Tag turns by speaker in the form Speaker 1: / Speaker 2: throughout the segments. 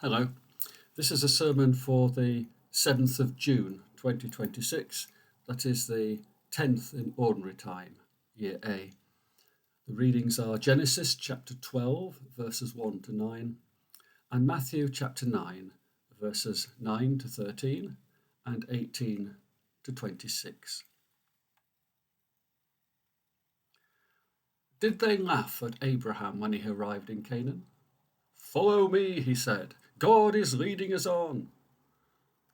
Speaker 1: Hello, this is a sermon for the 7th of June 2026, that is the 10th in Ordinary Time, Year A. The readings are Genesis chapter 12, verses 1 to 9, and Matthew chapter 9, verses 9 to 13 and 18 to 26. Did they laugh at Abraham when he arrived in Canaan? "Follow me," he said. "God is leading us on."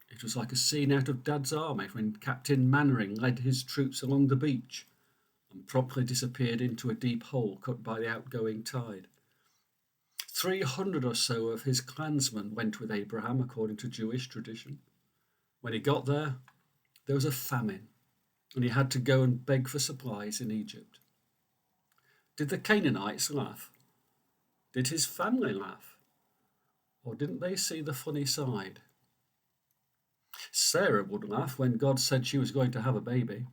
Speaker 1: It was like a scene out of Dad's Army when Captain Mannering led his troops along the beach and promptly disappeared into a deep hole cut by the outgoing tide. 300 or so of his clansmen went with Abraham according to Jewish tradition. When he got there was a famine, and he had to go and beg for supplies in Egypt. Did the Canaanites laugh? Did his family laugh? Or didn't they see the funny side? Sarah would laugh when God said she was going to have a baby.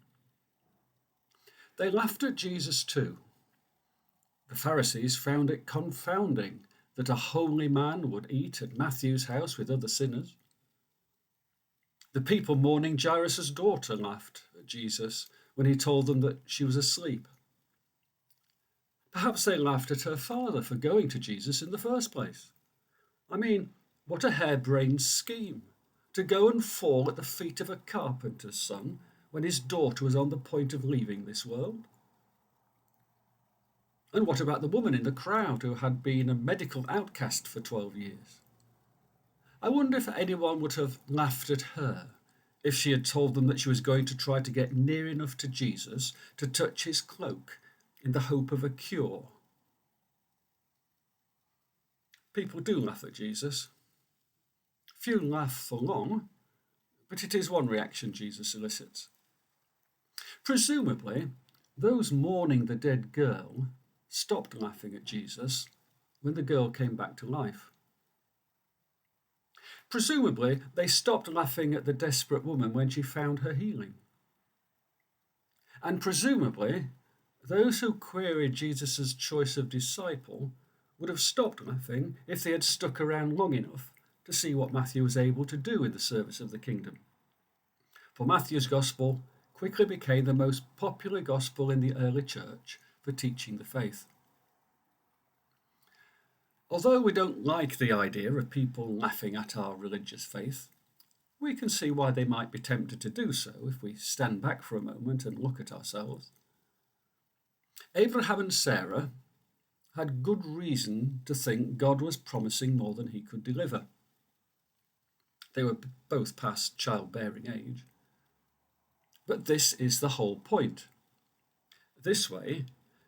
Speaker 1: They laughed at Jesus too. The Pharisees found it confounding that a holy man would eat at Matthew's house with other sinners. The people mourning Jairus' daughter laughed at Jesus when he told them that she was asleep. Perhaps they laughed at her father for going to Jesus in the first place. I mean, what a harebrained scheme, to go and fall at the feet of a carpenter's son when his daughter was on the point of leaving this world. And what about the woman in the crowd who had been a medical outcast for 12 years? I wonder if anyone would have laughed at her if she had told them that she was going to try to get near enough to Jesus to touch his cloak in the hope of a cure. People do laugh at Jesus. Few laugh for long, but it is one reaction Jesus elicits. Presumably, those mourning the dead girl stopped laughing at Jesus when the girl came back to life. Presumably, they stopped laughing at the desperate woman when she found her healing. And presumably, those who queried Jesus' choice of disciple would have stopped laughing if they had stuck around long enough to see what Matthew was able to do in the service of the kingdom. For Matthew's gospel quickly became the most popular gospel in the early church for teaching the faith. Although we don't like the idea of people laughing at our religious faith, we can see why they might be tempted to do so if we stand back for a moment and look at ourselves. Abraham and Sarah had good reason to think God was promising more than he could deliver. They were both past childbearing age. But this is the whole point. This way,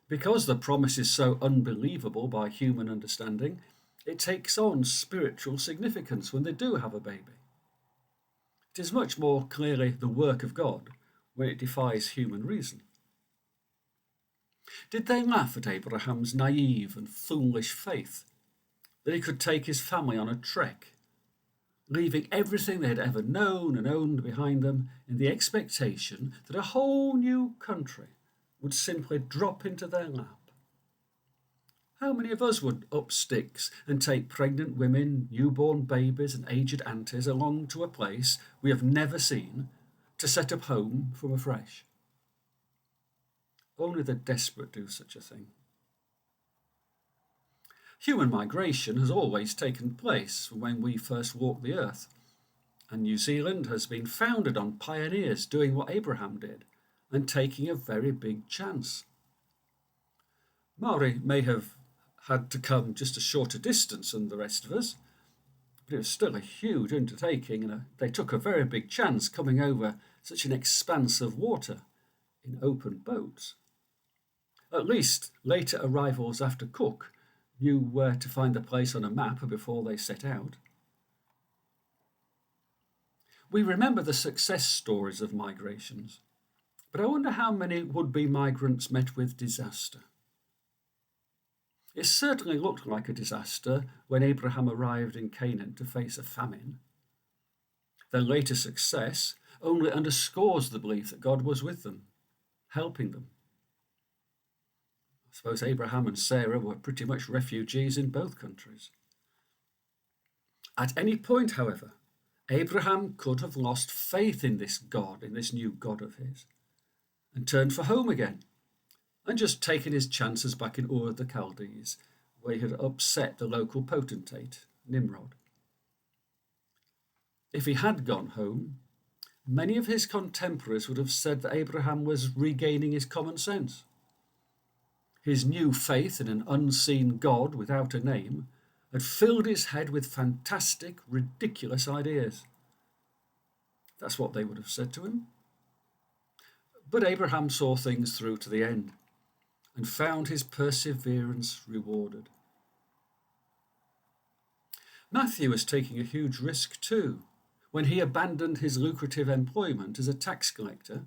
Speaker 1: because the promise is so unbelievable by human understanding, it takes on spiritual significance when they do have a baby. It is much more clearly the work of God when it defies human reason. Did they laugh at Abraham's naive and foolish faith that he could take his family on a trek, leaving everything they had ever known and owned behind them in the expectation that a whole new country would simply drop into their lap? How many of us would up sticks and take pregnant women, newborn babies and aged aunties along to a place we have never seen to set up home from afresh? Only the desperate do such a thing. Human migration has always taken place from when we first walked the earth, and New Zealand has been founded on pioneers doing what Abraham did and taking a very big chance. Maori may have had to come just a shorter distance than the rest of us, but it was still a huge undertaking, and they took a very big chance coming over such an expanse of water in open boats. At least later arrivals after Cook knew where to find the place on a map before they set out. We remember the success stories of migrations, but I wonder how many would-be migrants met with disaster. It certainly looked like a disaster when Abraham arrived in Canaan to face a famine. Their later success only underscores the belief that God was with them, helping them. I suppose Abraham and Sarah were pretty much refugees in both countries. At any point, however, Abraham could have lost faith in this God, in this new God of his, and turned for home again, and just taken his chances back in Ur of the Chaldees, where he had upset the local potentate, Nimrod. If he had gone home, many of his contemporaries would have said that Abraham was regaining his common sense. His new faith in an unseen God without a name had filled his head with fantastic, ridiculous ideas. That's what they would have said to him. But Abraham saw things through to the end and found his perseverance rewarded. Matthew was taking a huge risk too when he abandoned his lucrative employment as a tax collector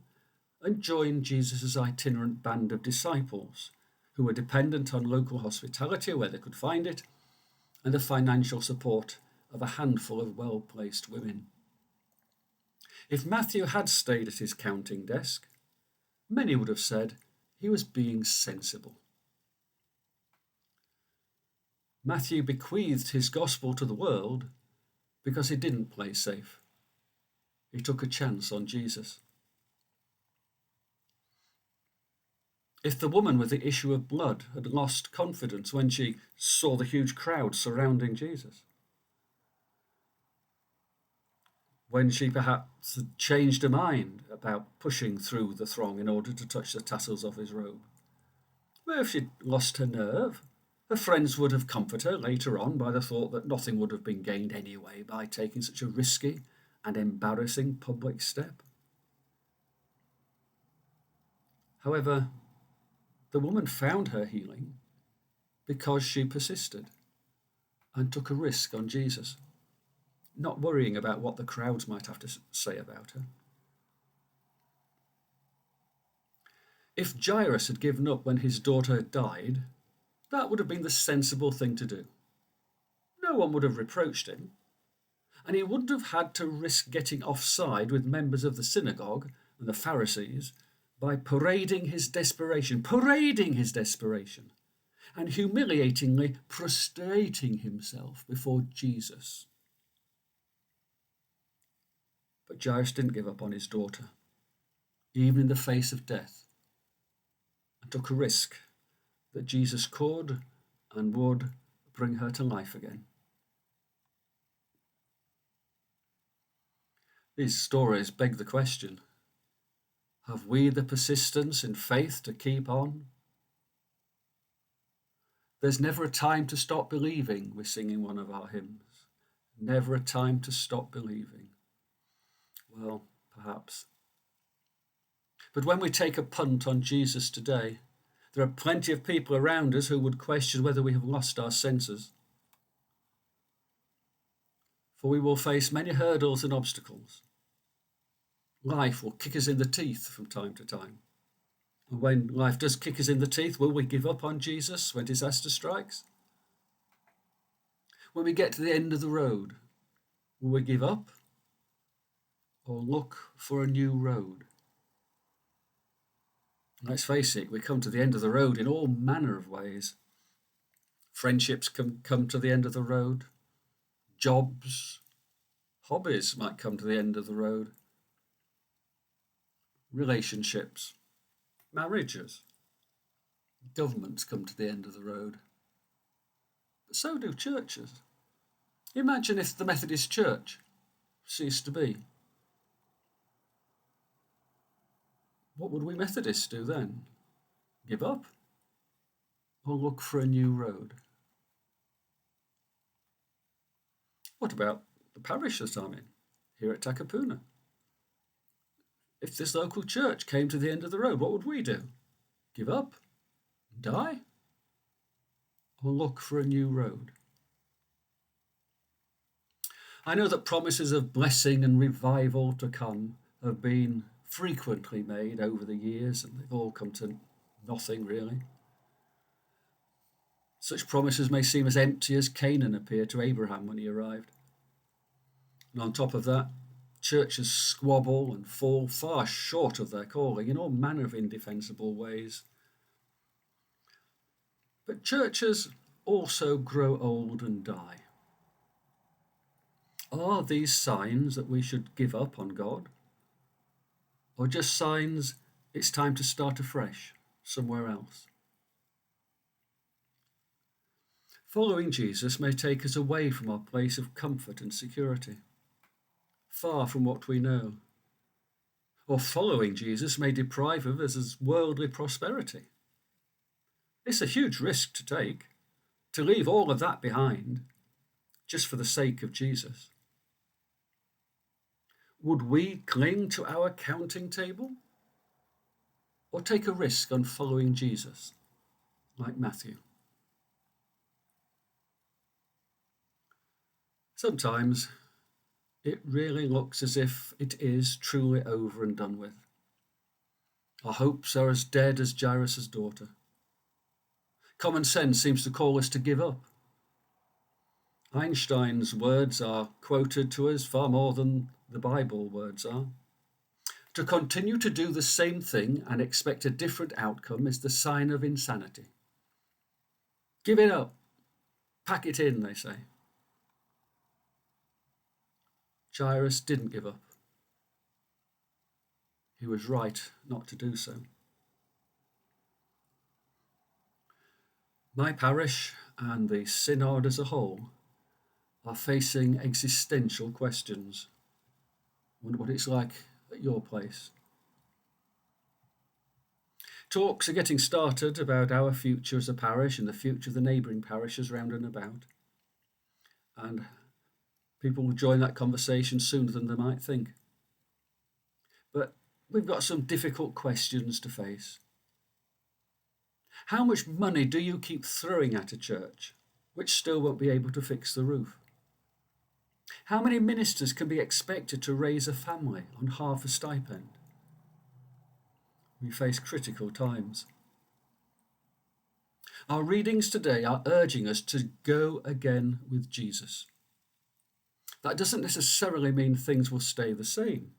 Speaker 1: and joined Jesus' itinerant band of disciples who were dependent on local hospitality where they could find it and the financial support of a handful of well-placed women. If Matthew had stayed at his counting desk, many would have said he was being sensible. Matthew bequeathed his gospel to the world because he didn't play safe. He took a chance on Jesus. If the woman with the issue of blood had lost confidence when she saw the huge crowd surrounding Jesus, when she perhaps had changed her mind about pushing through the throng in order to touch the tassels of his robe, well, if she'd lost her nerve, her friends would have comforted her later on by the thought that nothing would have been gained anyway by taking such a risky and embarrassing public step. However, the woman found her healing because she persisted and took a risk on Jesus, not worrying about what the crowds might have to say about her. If Jairus had given up when his daughter had died, that would have been the sensible thing to do. No one would have reproached him, and he wouldn't have had to risk getting offside with members of the synagogue and the Pharisees by parading his desperation, and humiliatingly prostrating himself before Jesus. But Jairus didn't give up on his daughter, even in the face of death, and took a risk that Jesus could and would bring her to life again. These stories beg the question, have we the persistence in faith to keep on? There's never a time to stop believing, we sing in one of our hymns. Never a time to stop believing. Well, perhaps. But when we take a punt on Jesus today, there are plenty of people around us who would question whether we have lost our senses. For we will face many hurdles and obstacles. Life will kick us in the teeth from time to time. And when life does kick us in the teeth, will we give up on Jesus when disaster strikes? When we get to the end of the road, will we give up or look for a new road? Let's face it, we come to the end of the road in all manner of ways. Friendships can come to the end of the road. Jobs, hobbies might come to the end of the road. Relationships, marriages, governments come to the end of the road. But so do churches. Imagine if the Methodist Church ceased to be. What would we Methodists do then? Give up? Or look for a new road? What about the parish that I'm in, here at Takapuna? If this local church came to the end of the road, what would we do? Give up? Die? Or look for a new road? I know that promises of blessing and revival to come have been frequently made over the years, and they've all come to nothing really. Such promises may seem as empty as Canaan appeared to Abraham when he arrived. And on top of that, churches squabble and fall far short of their calling in all manner of indefensible ways. But churches also grow old and die. Are these signs that we should give up on God? Or just signs it's time to start afresh somewhere else? Following Jesus may take us away from our place of comfort and security, far from what we know. Or following Jesus may deprive of us of worldly prosperity. It's a huge risk to take, to leave all of that behind, just for the sake of Jesus. Would we cling to our counting table? Or take a risk on following Jesus, like Matthew? Sometimes it really looks as if it is truly over and done with. Our hopes are as dead as Jairus' daughter. Common sense seems to call us to give up. Einstein's words are quoted to us far more than the Bible words are. To continue to do the same thing and expect a different outcome is the sign of insanity. Give it up. Pack it in, they say. Jairus didn't give up. He was right not to do so. My parish and the synod as a whole are facing existential questions. I wonder what it's like at your place. Talks are getting started about our future as a parish and the future of the neighbouring parishes round and about. And people will join that conversation sooner than they might think. But we've got some difficult questions to face. How much money do you keep throwing at a church which still won't be able to fix the roof? How many ministers can be expected to raise a family on half a stipend? We face critical times. Our readings today are urging us to go again with Jesus. That doesn't necessarily mean things will stay the same.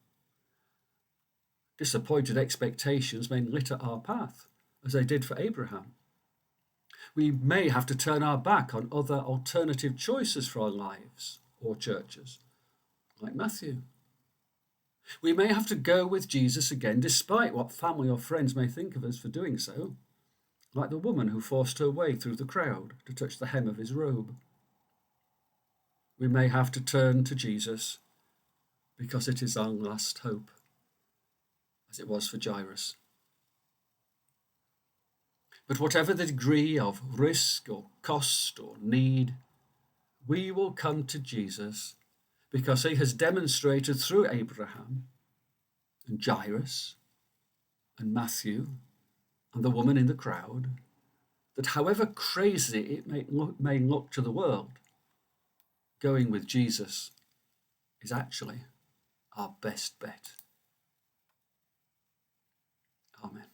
Speaker 1: Disappointed expectations may litter our path, as they did for Abraham. We may have to turn our back on other alternative choices for our lives or churches, like Matthew. We may have to go with Jesus again, despite what family or friends may think of us for doing so, like the woman who forced her way through the crowd to touch the hem of his robe. We may have to turn to Jesus because it is our last hope, as it was for Jairus. But whatever the degree of risk or cost or need, we will come to Jesus because he has demonstrated through Abraham and Jairus and Matthew and the woman in the crowd that however crazy it may look to the world, going with Jesus is actually our best bet. Amen.